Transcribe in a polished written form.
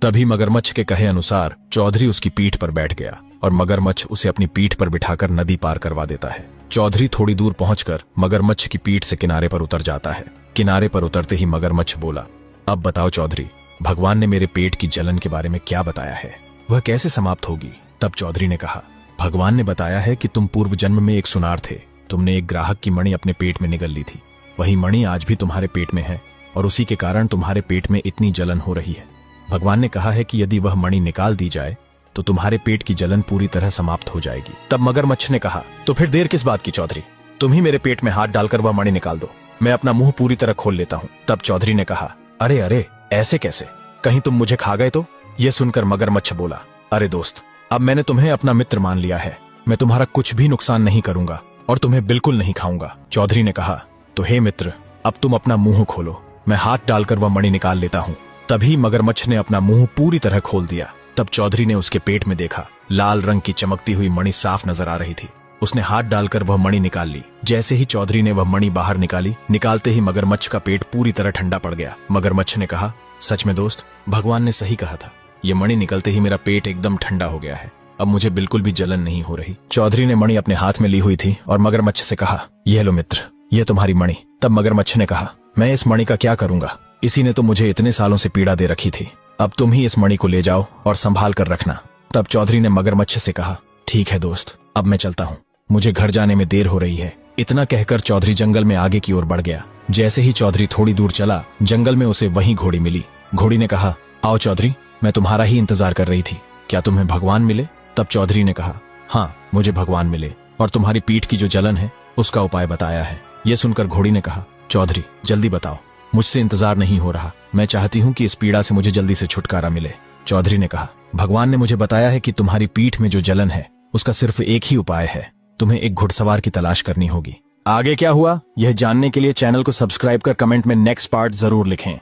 तभी मगरमच्छ के कहे अनुसार चौधरी उसकी पीठ पर बैठ गया और मगरमच्छ उसे अपनी पीठ पर बिठाकर नदी पार करवा देता है। चौधरी थोड़ी दूर पहुंचकर मगरमच्छ की पीठ से किनारे पर उतर जाता है। किनारे पर उतरते ही मगरमच्छ बोला, अब बताओ चौधरी, भगवान ने मेरे पेट की जलन के बारे में क्या बताया है, वह कैसे समाप्त होगी? तब चौधरी ने कहा, भगवान ने बताया है कि तुम पूर्व जन्म में एक सुनार थे। तुमने एक ग्राहक की मणि अपने पेट में निगल ली थी। वही मणि आज भी तुम्हारे पेट में है और उसी के कारण तुम्हारे पेट में इतनी जलन हो रही है। भगवान ने कहा है कि यदि वह मणि निकाल दी जाए तो तुम्हारे पेट की जलन पूरी तरह समाप्त हो जाएगी। तब मगरमच्छ ने कहा, तो फिर देर किस बात की चौधरी, तुम ही मेरे पेट में हाथ डालकर वह मणि निकाल दो, मैं अपना मुंह पूरी तरह खोल लेता हूँ। तब चौधरी ने कहा, अरे अरे, ऐसे कैसे, कहीं तुम मुझे खा गए तो? यह सुनकर मगरमच्छ बोला, अरे दोस्त, अब मैंने तुम्हें अपना मित्र मान लिया है, मैं तुम्हारा कुछ भी नुकसान नहीं करूंगा और तुम्हें बिल्कुल नहीं खाऊंगा। चौधरी ने कहा, तो हे मित्र, अब तुम अपना मुंह खोलो, मैं हाथ डालकर वह मणि निकाल लेता हूँ। तभी मगरमच्छ ने अपना मुंह पूरी तरह खोल दिया। तब चौधरी ने उसके पेट में देखा, लाल रंग की चमकती हुई मणि साफ नजर आ रही थी। उसने हाथ डालकर वह मणि निकाल ली। जैसे ही चौधरी ने वह मणि बाहर निकाली, निकालते ही मगरमच्छ का पेट पूरी तरह ठंडा पड़ गया। मगरमच्छ ने कहा, सच में दोस्त, भगवान ने सही कहा था, ये मणि निकलते ही मेरा पेट एकदम ठंडा हो गया है, अब मुझे बिल्कुल भी जलन नहीं हो रही। चौधरी ने मणि अपने हाथ में ली हुई थी और मगरमच्छ से कहा, यह लो मित्र, यह तुम्हारी मणि। तब मगरमच्छ ने कहा, मैं इस मणि का क्या करूंगा, इसी ने तो मुझे इतने सालों से पीड़ा दे रखी थी, अब तुम ही इस मणि को ले जाओ और संभाल कर रखना। तब चौधरी ने मगरमच्छ से कहा, ठीक है दोस्त, अब मैं चलता हूँ, मुझे घर जाने में देर हो रही है। इतना कहकर चौधरी जंगल में आगे की ओर बढ़ गया। जैसे ही चौधरी थोड़ी दूर चला, जंगल में उसे वही घोड़ी मिली। घोड़ी ने कहा, आओ चौधरी, मैं तुम्हारा ही इंतजार कर रही थी, क्या तुम्हें भगवान मिले? तब चौधरी ने कहा, हाँ, मुझे भगवान मिले और तुम्हारी पीठ की जो जलन है उसका उपाय बताया है। यह सुनकर घोड़ी ने कहा, चौधरी जल्दी बताओ, मुझसे इंतजार नहीं हो रहा, मैं चाहती हूँ कि इस पीड़ा से मुझे जल्दी से छुटकारा मिले। चौधरी ने कहा, भगवान ने मुझे बताया है कि तुम्हारी पीठ में जो जलन है उसका सिर्फ एक ही उपाय है, तुम्हें एक घुड़सवार की तलाश करनी होगी। आगे क्या हुआ यह जानने के लिए चैनल को सब्सक्राइब कर कमेंट में नेक्स्ट पार्ट जरूर लिखें।